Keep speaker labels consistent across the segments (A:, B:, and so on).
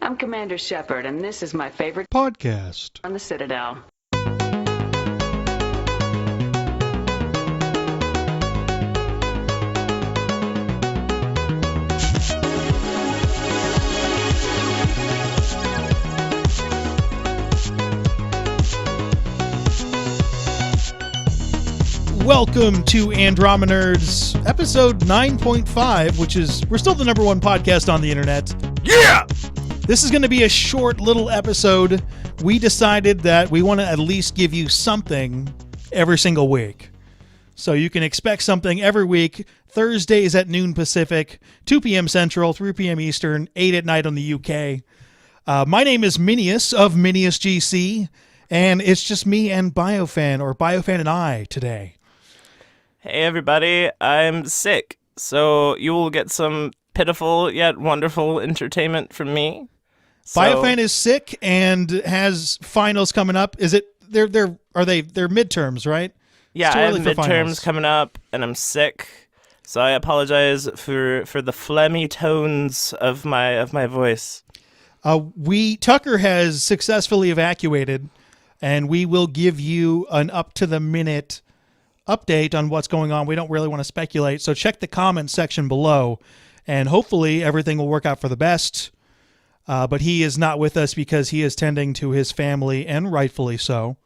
A: I'm Commander Shepard, and this is my favorite
B: podcast
A: on the Citadel.
B: Welcome to Andromenerds, episode 9.5, which is, we're still the number one podcast on the internet.
C: Yeah!
B: This is going to be a short little episode. We decided that we want to at least give you something every single week. So you can expect something every week, Thursdays at noon Pacific, 2 p.m. Central, 3 p.m. Eastern, 8 at night on the UK. My name is Minius of MiniusGC, and it's just me and BioFan, or BioFan and I, today.
C: Hey everybody, I'm sick, so you will get some pitiful yet wonderful entertainment from me.
B: BioFan is sick and has finals coming up. Is it they're midterms, right?
C: Yeah,
B: Still
C: I have
B: early for
C: midterms
B: finals.
C: coming up, and I'm sick, so I apologize for the phlegmy tones of my voice.
B: Tucker has successfully evacuated, and we will give you an up to the minute update on what's going on. We don't really want to speculate, so check the comments section below, and hopefully everything will work out for the best. But he is not with us because he is tending to his family, and rightfully so.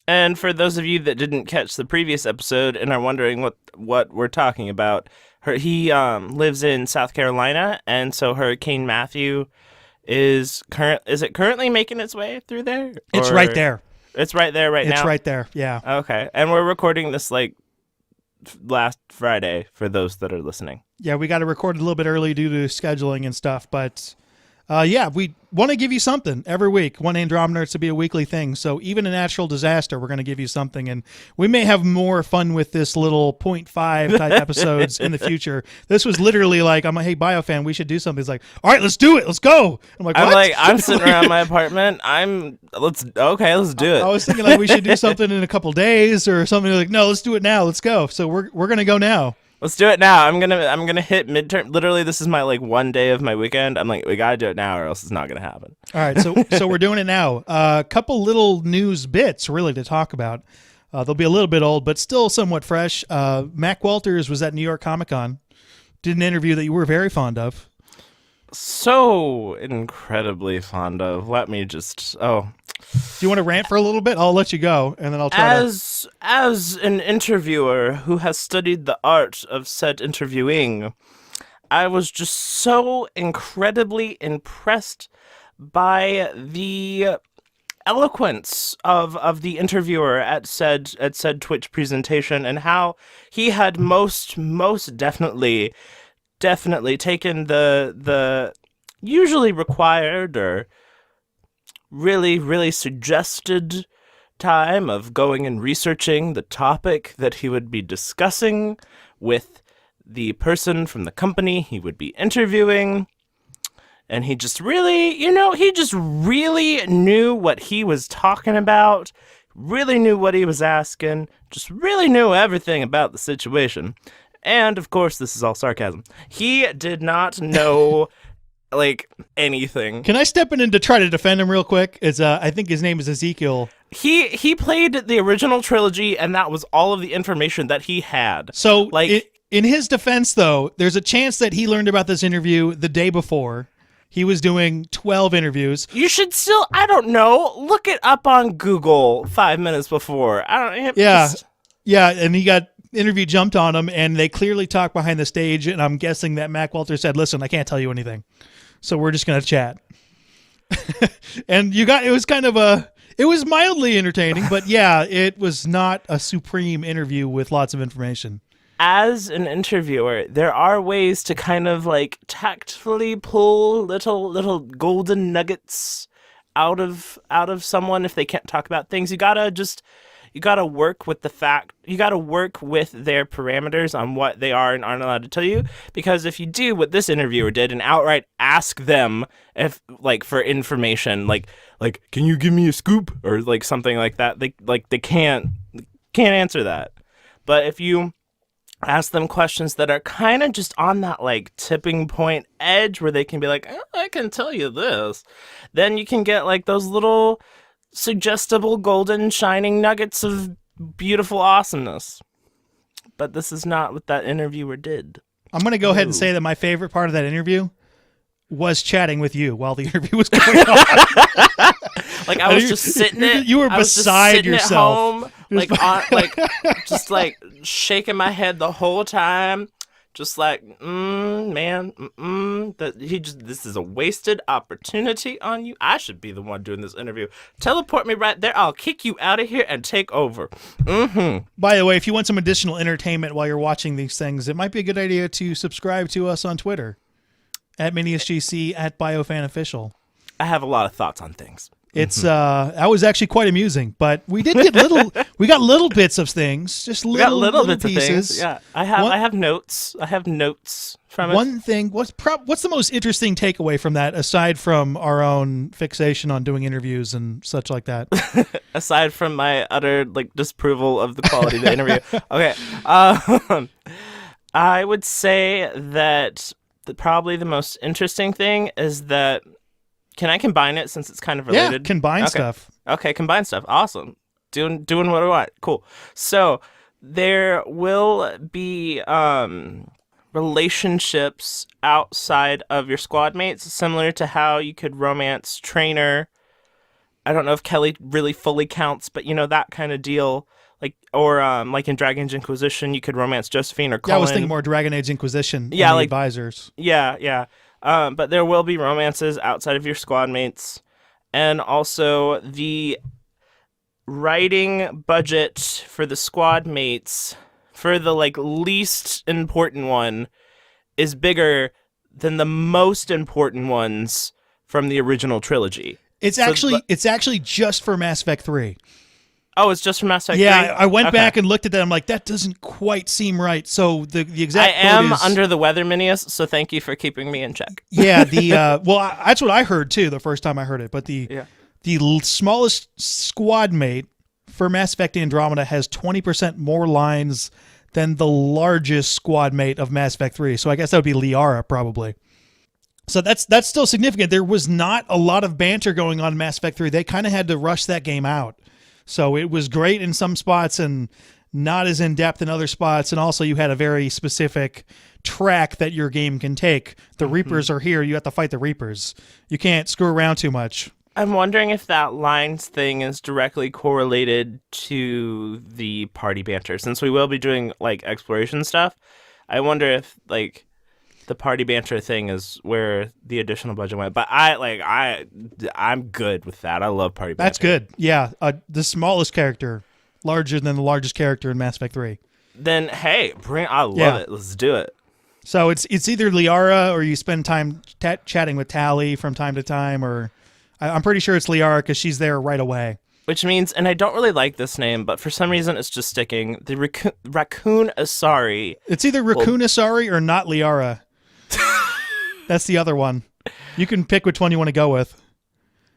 C: And for those of you that didn't catch the previous episode and are wondering what we're talking about, he lives in South Carolina, and so Hurricane Matthew is currently making its way through there?
B: It's right there.
C: It's right there now?
B: It's right there, yeah.
C: Okay. And we're recording this last Friday for those that are listening.
B: Yeah, we got to record a little bit early due to scheduling and stuff, but yeah, we want to give you something every week. One Andromenerds to be a weekly thing, so even a natural disaster, we're going to give you something, and we may have more fun with this little 0.5 type episodes in the future. This was literally like, I'm like, hey, BioFan, we should do something. He's like, all right, let's do it. Let's go. I'm like, what?
C: I'm sitting around my apartment. Let's do it.
B: I was thinking like we should do something in a couple days or something. Like, no, let's do it now. Let's go. So we're going to go now.
C: Let's do it now. I'm gonna hit midterm. Literally, this is my one day of my weekend. I'm like, we gotta do it now, or else it's not gonna happen.
B: All right, so we're doing it now. A couple little news bits really to talk about. They'll be a little bit old, but still somewhat fresh. Mac Walters was at New York Comic Con. Did an interview that you were very fond of.
C: So incredibly fond of. Let me just. Oh.
B: Do you want to rant for a little bit? I'll let you go, and then I'll try
C: As an interviewer who has studied the art of said interviewing, I was just so incredibly impressed by the eloquence of the interviewer at said Twitch presentation, and how he had most definitely taken the usually required or really suggested time of going and researching the topic that he would be discussing with the person from the company he would be interviewing. And he just really, knew what he was talking about, really knew what he was asking, just really knew everything about the situation. And, of course, this is all sarcasm. He did not know anything.
B: Can I step in to try to defend him real quick? I think his name is Ezekiel.
C: He played the original trilogy, and that was all of the information that he had.
B: So, in his defense, though, there's a chance that he learned about this interview the day before. He was doing 12 interviews.
C: You should still, I don't know, look it up on Google 5 minutes before.
B: Yeah, and he got interview jumped on him, and they clearly talked behind the stage, and I'm guessing that Mac Walters said, listen, I can't tell you anything, so we're just going to chat. And it was mildly entertaining, but yeah, it was not a supreme interview with lots of information.
C: As an interviewer, there are ways to kind of tactfully pull little golden nuggets out of someone if they can't talk about things. You gotta work with their parameters on what they are and aren't allowed to tell you. Because if you do what this interviewer did and outright ask them if for information, can you give me a scoop or something like that, they can't answer that. But if you ask them questions that are kind of just on that like tipping point edge where they can be like, I can tell you this. Then you can get like those little suggestible golden shining nuggets of beautiful awesomeness. But this is not what that interviewer did.
B: I'm going to go ahead and say that my favorite part of that interview was chatting with you while the interview was going on.
C: Like I was just sitting
B: You were beside yourself.
C: At home, just like shaking my head the whole time. Just like, this is a wasted opportunity on you. I should be the one doing this interview. Teleport me right there. I'll kick you out of here and take over.
B: By the way, if you want some additional entertainment while you're watching these things, it might be a good idea to subscribe to us on Twitter at MiniusGC at BioFan Official.
C: I have a lot of thoughts on things.
B: It's that was actually quite amusing, but we did get we got little bits of things, just little
C: bits
B: pieces.
C: Of things. Yeah, I have notes. I have notes from it.
B: One thing, what's the most interesting takeaway from that, aside from our own fixation on doing interviews and such like that?
C: Aside from my utter like disapproval of the quality of the interview. Okay, I would say that probably the most interesting thing is that. Can I combine it since it's kind of related?
B: Yeah, combine stuff.
C: Okay, combine stuff. Awesome. Doing what I want. Cool. So there will be relationships outside of your squad mates, similar to how you could romance Trainer. I don't know if Kelly really fully counts, but you know, that kind of deal. Like like in Dragon Age Inquisition, you could romance Josephine or Cullen.
B: Yeah, I was thinking more Dragon Age Inquisition.
C: Yeah, like
B: advisors.
C: Yeah. But there will be romances outside of your squad mates, and also the writing budget for the squad mates for the like least important one is bigger than the most important ones from the original trilogy.
B: It's actually just for Mass Effect 3.
C: Oh, it's just for Mass Effect 3?
B: Yeah, I went back and looked at that. I'm like, that doesn't quite seem right. So the exact quote
C: am
B: is,
C: under the weather, Minius, so thank you for keeping me in check.
B: Yeah, that's what I heard too the first time I heard it. But the smallest squad mate for Mass Effect Andromeda has 20% more lines than the largest squad mate of Mass Effect 3. So I guess that would be Liara probably. So that's still significant. There was not a lot of banter going on in Mass Effect 3. They kind of had to rush that game out. So it was great in some spots and not as in-depth in other spots. And also you had a very specific track that your game can take. The Reapers are here. You have to fight the Reapers. You can't screw around too much.
C: I'm wondering if that lines thing is directly correlated to the party banter. Since we will be doing like exploration stuff, I wonder if like the party banter thing is where the additional budget went. But I'm good with that. I love party banter.
B: That's good. Yeah, the smallest character, larger than the largest character in Mass Effect 3.
C: Then hey, I love it. Let's do it.
B: So it's either Liara or you spend time chatting with Tali from time to time, or I'm pretty sure it's Liara because she's there right away.
C: Which means, and I don't really like this name, but for some reason it's just sticking. The Raccoon Asari.
B: It's either Raccoon Asari or not Liara. That's the other one. You can pick which one you want to go with.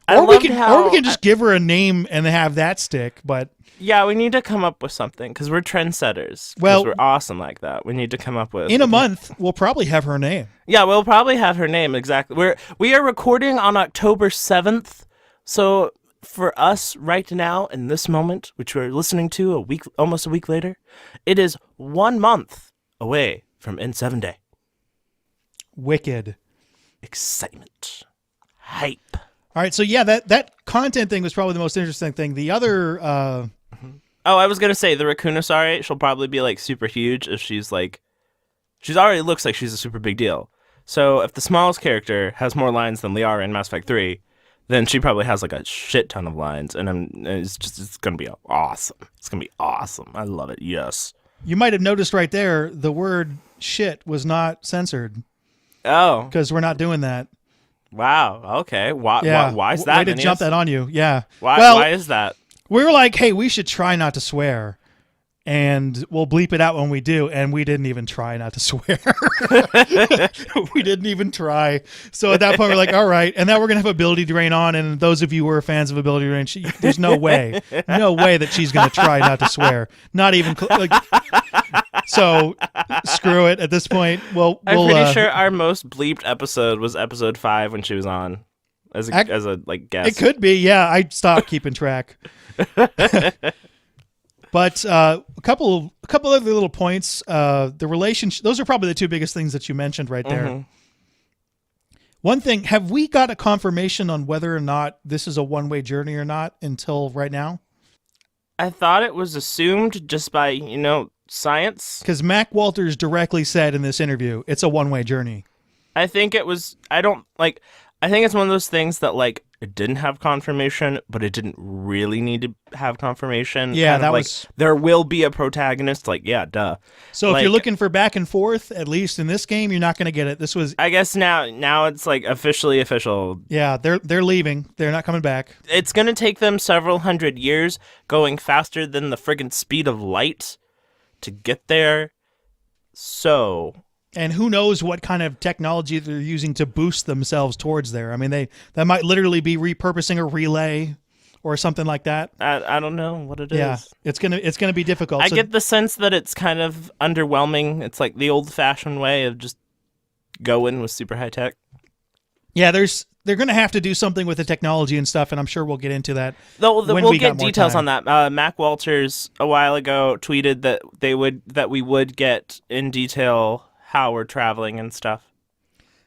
B: Or we can just give her a name and have that stick, but...
C: Yeah, we need to come up with something, because we're trendsetters. Well, we're awesome like that. We need to come up with...
B: In a month, we'll probably have her name.
C: Yeah, we'll probably have her name, exactly. We are recording on October 7th, so for us right now, in this moment, which we're listening to almost a week later, it is 1 month away from N7 Day.
B: Wicked.
C: Excitement. Hype.
B: All right, so yeah, that content thing was probably the most interesting thing. The other...
C: Oh, I was going to say, the Raccoon Asari, she'll probably be, like, super huge if she's, like... She already looks like she's a super big deal. So if the smallest character has more lines than Liara in Mass Effect 3, then she probably has, like, a shit ton of lines, and it's going to be awesome. It's going to be awesome. I love it, yes.
B: You might have noticed right there, the word shit was not censored.
C: Oh.
B: Because we're not doing that.
C: Wow. Okay. Why is that?
B: Way to jump that on you. Yeah.
C: Why is that?
B: We were like, hey, we should try not to swear. And we'll bleep it out when we do. And we didn't even try not to swear. We didn't even try. So at that point, we're like, all right. And now we're going to have AbilityDrain on. And those of you who are fans of AbilityDrain, there's no way that she's going to try not to swear. Not even... So screw it at this point. Well,
C: I'm pretty sure our most bleeped episode was episode 5 when she was on as a like guest.
B: It could be, yeah. I stopped keeping track. But a couple other little points. The relationship; those are probably the two biggest things that you mentioned right there.
C: Mm-hmm.
B: One thing: have we got a confirmation on whether or not this is a one-way journey or not until right now?
C: I thought it was assumed just by science.
B: Because Mac Walters directly said in this interview, it's a one-way journey.
C: I think it was. I think it's one of those things that it didn't have confirmation, but it didn't really need to have confirmation.
B: Yeah,
C: kind
B: that
C: of
B: was.
C: There will be a protagonist. Yeah, duh.
B: So if you're looking for back and forth, at least in this game, you're not going to get it. This was.
C: I guess now it's officially official.
B: Yeah, they're leaving. They're not coming back.
C: It's going to take them several hundred years, going faster than the friggin' speed of light to get there. So.
B: And who knows what kind of technology they're using to boost themselves towards there. I mean, that might literally be repurposing a relay or something like that.
C: I don't know what it is.
B: Yeah, it's gonna be difficult.
C: I get the sense that it's kind of underwhelming. It's like the old-fashioned way of just going with super high tech.
B: Yeah, they're gonna have to do something with the technology and stuff, and I'm sure we'll get into that.
C: We'll get details
B: time.
C: on that. Mac Walters a while ago tweeted that we would get in detail how we're traveling and stuff.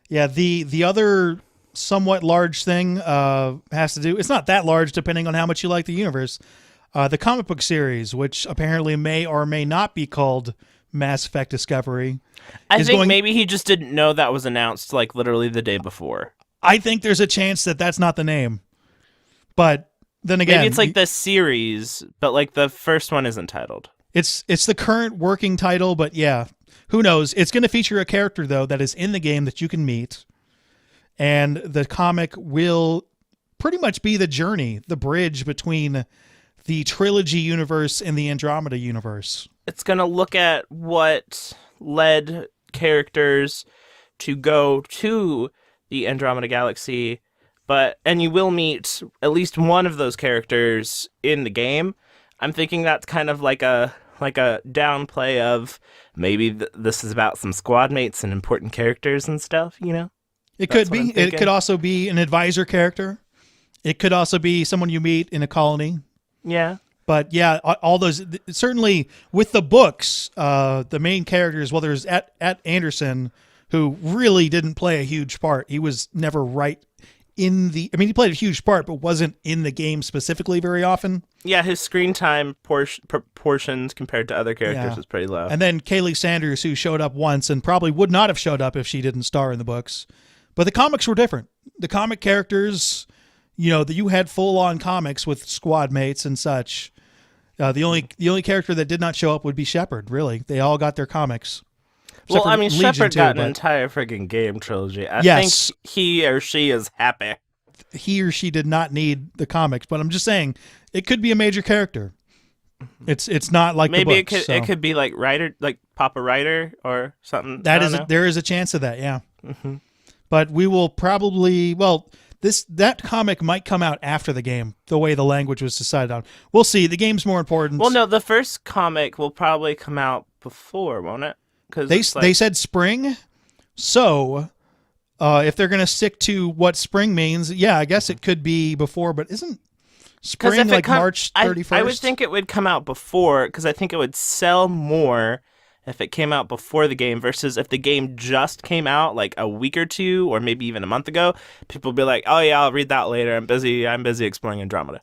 B: Yeah, the other somewhat large thing has to do. It's not that large, depending on how much you like the universe. The comic book series, which apparently may or may not be called Mass Effect Discovery.
C: I think maybe he just didn't know that was announced literally the day before.
B: I think there's a chance that that's not the name. But then again,
C: maybe it's the series, but the first one isn't titled.
B: It's the current working title, but yeah. Who knows? It's going to feature a character, though, that is in the game that you can meet. And the comic will pretty much be the journey, the bridge between the Trilogy universe and the Andromeda universe.
C: It's going to look at what led characters to go to the Andromeda Galaxy, and you will meet at least one of those characters in the game. I'm thinking that's kind of like a downplay of maybe this is about some squad mates and important characters and stuff,
B: It could be. It could also be an advisor character. It could also be someone you meet in a colony.
C: Yeah.
B: But yeah, all those, certainly with the books, the main characters, well, there's at Anderson, who really didn't play a huge part. He was never he played a huge part, but wasn't in the game specifically very often.
C: Yeah, his screen time proportions compared to other characters was pretty low.
B: And then Kaylee Sanders, who showed up once and probably would not have showed up if she didn't star in the books. But the comics were different. The comic characters, that you had full-on comics with squad mates and such. The only character that did not show up would be Shepard, really. They all got their comics.
C: Well, I mean, Shepard got an entire friggin' game trilogy. I think he or she is happy.
B: He or she did not need the comics, but I'm just saying it could be a major character. It's not like
C: maybe
B: the books,
C: it could be like Ryder, like Papa Ryder or something.
B: There is a chance of that, yeah. Mm-hmm. But we will probably that comic might come out after the game, the way the language was decided on. We'll see. The game's more important.
C: Well, no, the first comic will probably come out before, won't it?
B: Because they said spring, so if they're going to stick to what spring means, yeah, I guess it could be before. But isn't spring March 31st?
C: I would think it would come out before, because I think it would sell more if it came out before the game versus if the game just came out a week or two or maybe even a month ago. People would be like, "Oh yeah, I'll read that later. I'm busy exploring Andromeda."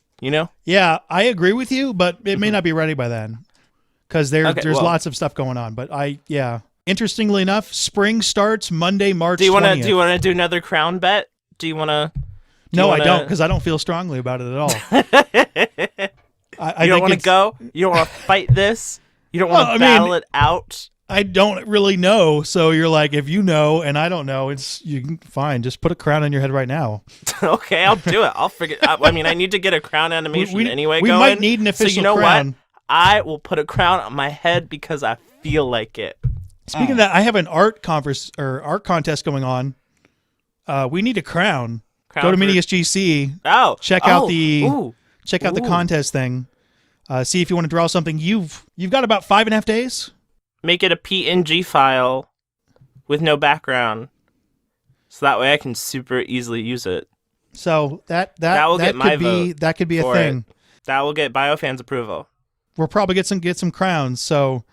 B: Yeah, I agree with you, but it may not be ready by then. Because there's lots of stuff going on, but interestingly enough, spring starts Monday, March 20th.
C: Do you want to do another crown bet? Do you want to?
B: No, I don't, because I don't feel strongly about it at all.
C: You don't want to go? You don't want to fight this? You don't want to battle it out?
B: I don't really know, so you're like, if you know and I don't know, fine. Just put a crown on your head right now.
C: Okay, I'll do it. I'll figure. I need to get a crown animation anyway.
B: We might need an official crown.
C: What? I will put a crown on my head because I feel like it.
B: Speaking of that, I have an art contest going on. We need a crown. Go to MiniusGC.
C: Oh,
B: check out the contest thing. See if you want to draw something. You've got about 5.5 days.
C: make it a PNG file with no background, so that way I can super easily use it.
B: So that
C: will get my vote
B: that could be a
C: for
B: thing.
C: That will get BioFan's approval.
B: We'll probably get some crowns. So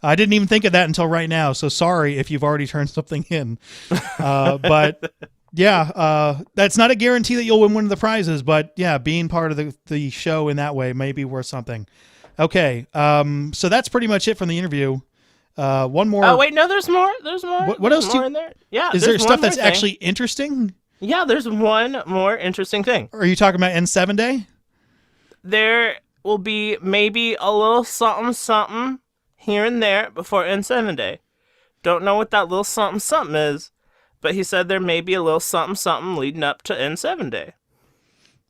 B: I didn't even think of that until right now. So sorry if you've already turned something in. But yeah, that's not a guarantee that you'll win one of the prizes. But yeah, being part of the show in that way may be worth something. Okay, so that's pretty much it from the interview. One more.
C: Oh wait, no, there's more. There's more.
B: What else
C: in there? Yeah,
B: is there stuff that's actually interesting?
C: Yeah, there's one more interesting thing.
B: Are you talking about N7 Day?
C: There will be maybe a little something here and there before N7 Day. Don't know what that little something is, but he said there may be a little something leading up to N7 Day.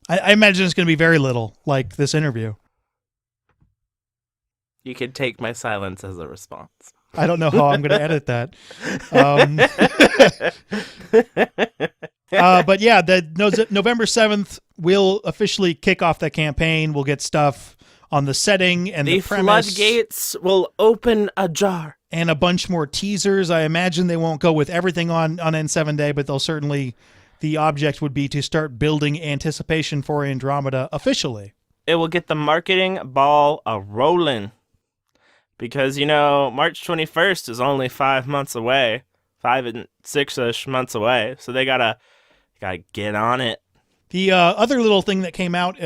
B: I imagine it's going to be very little, like this interview.
C: You can take my silence as a response.
B: I don't know how I'm going to edit that. But yeah, November 7th, we'll officially kick off the campaign. We'll get stuff on the setting and the premise.
C: The floodgates will open ajar.
B: And a bunch more teasers. I imagine they won't go with everything on N7 Day, but they'll certainly, the object would be to start building anticipation for Andromeda officially.
C: It will get the marketing ball a-rolling. Because, March 21st is only 5 months away. 5 and 6-ish months away. So they gotta get on it. The
B: other little thing that came out,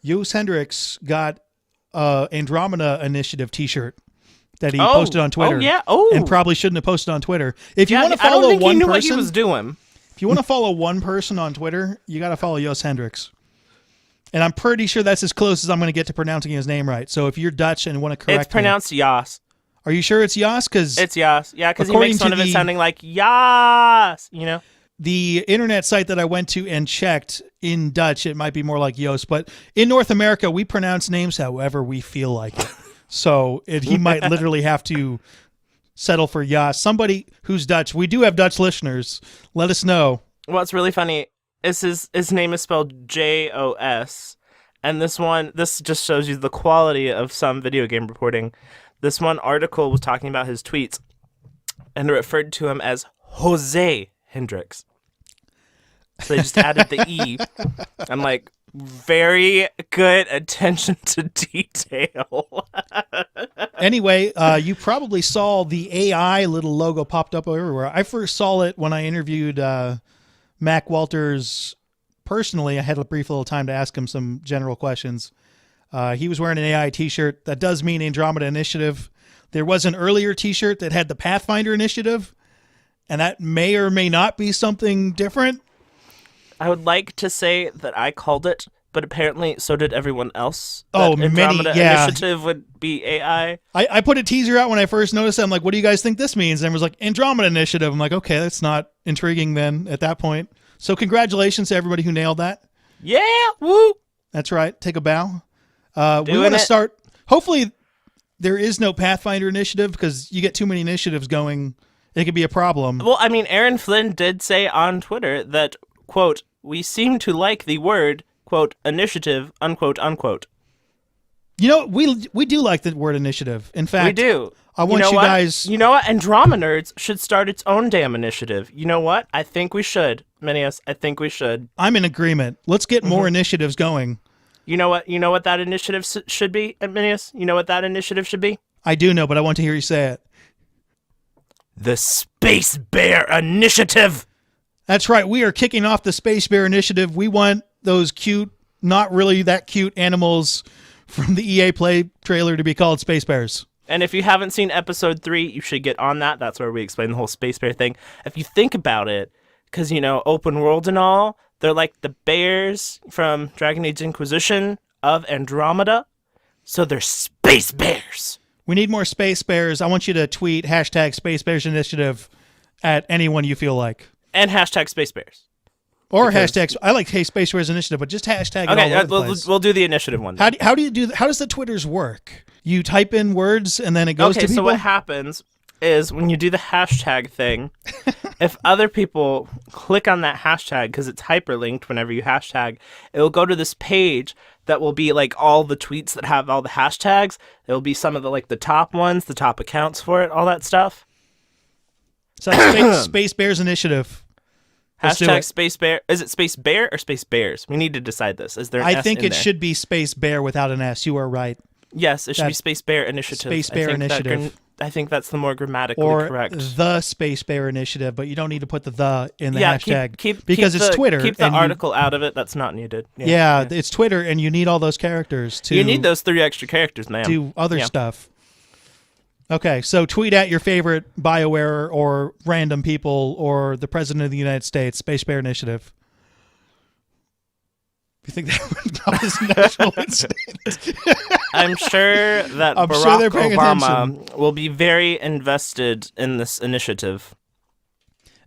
B: Joost Hendricks got Andromeda Initiative t-shirt that he posted on Twitter.
C: Oh, yeah. Oh.
B: And probably shouldn't have posted on Twitter. If you want to follow
C: I don't think
B: one
C: he knew
B: person,
C: what he was doing.
B: If you want to follow one person on Twitter, you got to follow Joost Hendricks. And I'm pretty sure that's as close as I'm going to get to pronouncing his name right. So if you're Dutch and want to correct
C: It's pronounced Jas.
B: Are you sure it's Jas?
C: It's Jas. Yeah, because he makes fun of it sounding like Jas,
B: The internet site that I went to and checked in Dutch, it might be more like Joost. But in North America, we pronounce names however we feel like it. So he might literally have to settle for Jas. Somebody who's Dutch. We do have Dutch listeners. Let us know.
C: What's really funny is his name is spelled Jos, and this just shows you the quality of some video game reporting. This one article was talking about his tweets, and it referred to him as Jose Hendricks. So they just added the E. I'm like, very good attention to detail.
B: Anyway, you probably saw the AI little logo popped up everywhere. I first saw it when I interviewed Mac Walters personally. I had a brief little time to ask him some general questions. He was wearing an AI t-shirt. That does mean Andromeda Initiative. There was an earlier t-shirt that had the Pathfinder Initiative, and that may or may not be something different.
C: I would like to say that I called it, but apparently so did everyone else.
B: Andromeda
C: Initiative would be AI.
B: I put a teaser out when I first noticed it. I'm like, what do you guys think this means? And it was like, Andromeda Initiative. I'm like, okay, that's not intriguing then at that point. So congratulations to everybody who nailed that.
C: Yeah, woo!
B: That's right. Take a bow. We want to start. Hopefully, there is no Pathfinder Initiative because you get too many initiatives going. It could be a problem.
C: Well, I mean, Aaron Flynn did say on Twitter that, quote, we seem to like the word, quote, initiative, unquote, unquote.
B: We do like the word initiative. In fact,
C: we do.
B: I want you guys.
C: You know what? Andromenerds should start its own damn initiative. You know what? I think we should. Minius, I think we should.
B: I'm in agreement. Let's get more initiatives going.
C: You know what? You know what that initiative should be, Minius? You know what that initiative should be?
B: I do know, but I want to hear you say it.
C: The Space Bear Initiative.
B: That's right. We are kicking off the Space Bear Initiative. We want those cute, not really that cute animals from the EA Play trailer to be called Space Bears.
C: And if you haven't seen episode 3, you should get on that. That's where we explain the whole Space Bear thing. If you think about it, because, open world and all, they're like the bears from Dragon Age Inquisition of Andromeda. So they're space bears.
B: We need more Space Bears. I want you to tweet hashtag Space Bears Initiative at anyone you feel like.
C: And hashtag Space Bears.
B: Or hashtag, I like Space Bears Initiative, but just hashtag it all over the place.
C: We'll do the initiative one.
B: How does the Twitters work? You type in words and then it goes to people?
C: So what happens is when you do the hashtag thing, if other people click on that hashtag, because it's hyperlinked whenever you hashtag, it will go to this page that will be like all the tweets that have all the hashtags. It will be some of the like the top ones, the top accounts for it, all that stuff.
B: So Space Bears Initiative. Let's do
C: Hashtag
B: it.
C: Space Bear. Is it Space Bear or Space Bears? We need to decide this. Is there an
B: I
C: S
B: think
C: in
B: it
C: there?
B: should be Space Bear without an S. You are right.
C: Yes, it should be
B: That's
C: Space Bear Initiative.
B: Space Bear Initiative.
C: I think that's the more grammatically
B: Or
C: correct.
B: the Space Bear Initiative, but you don't need to put the in the
C: Yeah,
B: hashtag
C: keep
B: because it's Twitter.
C: Keep the
B: and
C: article out of it. That's not needed.
B: Yeah, it's Twitter, and you need all those characters to
C: You need those 3 extra characters, man.
B: do other
C: Yeah.
B: stuff. Okay, so tweet at your favorite BioWare or random people or the President of the United States, Space Bear Initiative. You think that would cause a national incident?
C: I'm sure that
B: I'm sure
C: Barack
B: they're paying
C: Obama will be very invested in this initiative.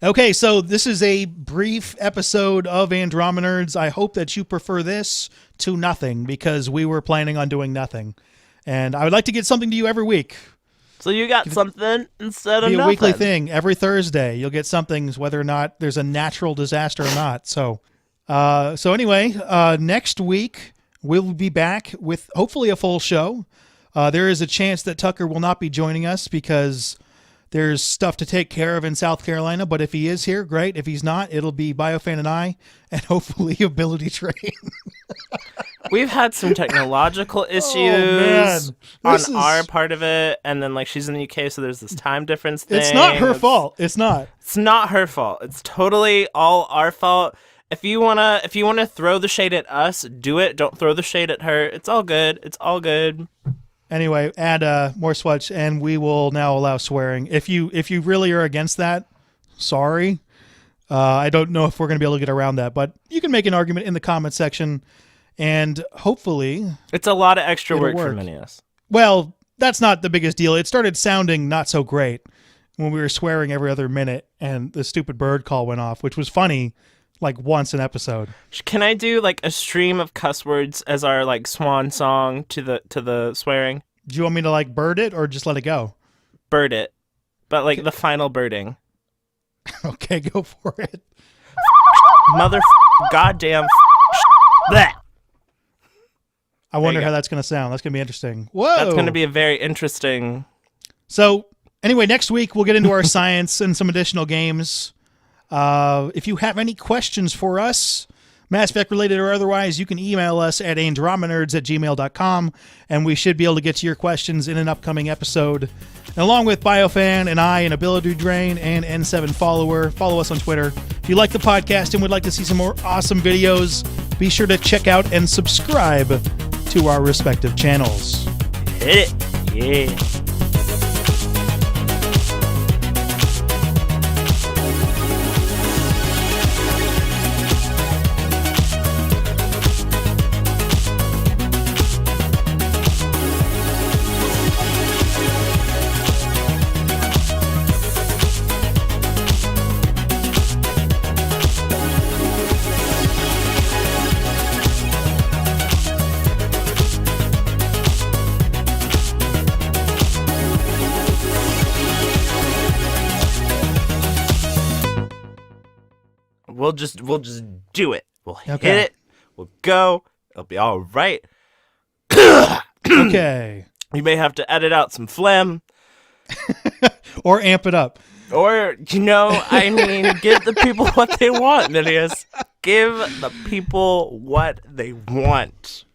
B: Okay, so this is a brief episode of Andromenerds. I hope that you prefer this to nothing because we were planning on doing nothing. And I would like to get something to you every week.
C: So you got something instead of
B: Be a
C: nothing.
B: weekly thing. Every Thursday, you'll get something, whether or not there's a natural disaster or not. So anyway, next week we'll be back with hopefully a full show. There is a chance that Tucker will not be joining us because there's stuff to take care of in South Carolina. But if he is here, great. If he's not, it'll be BioFan and I, and hopefully AbilityDrain.
C: We've had some technological issues
B: man.
C: on
B: This is-
C: our part of it, and then like she's in the UK, so there's this time difference thing.
B: It's not her fault. It's not.
C: It's not her fault. It's totally all our fault. If you wanna throw the shade at us, do it. Don't throw the shade at her. It's all good. It's all good.
B: Anyway, add more swatch, and we will now allow swearing. If you really are against that, sorry. I don't know if we're going to be able to get around that, but you can make an argument in the comment section, and hopefully,
C: It's a lot of extra
B: It'll
C: work for
B: work.
C: Minius.
B: well, that's not the biggest deal. It started sounding not so great when we were swearing every other minute, and the stupid bird call went off, which was funny, like once an episode.
C: Can I do like a stream of cuss words as our like swan song to the swearing?
B: Do you want me to like bird it or just let it go?
C: Bird it, but like the final birding.
B: Okay, go for it.
C: Mother, goddamn, bleh.
B: I wonder
C: you
B: how
C: go.
B: that's going to sound. That's going to be interesting. Whoa.
C: That's going to be a very interesting.
B: So anyway, next week we'll get into our science and some additional games. If you have any questions for us, Mass Effect related or otherwise, you can email us at andromenerds@gmail.com, and we should be able to get to your questions in an upcoming episode. And along with BioFan and I and AbilityDrain and N7 Follower, follow us on Twitter. If you like the podcast and would like to see some more awesome videos, be sure to check out and subscribe to our respective channels.
C: Hit it, yeah. We'll just do it. We'll hit
B: Okay.
C: it. We'll go. It'll be all right.
B: Okay.
C: You may have to edit out some phlegm,
B: Or amp it up.
C: or I mean, give the people what they want, Minius. Give the people what they want.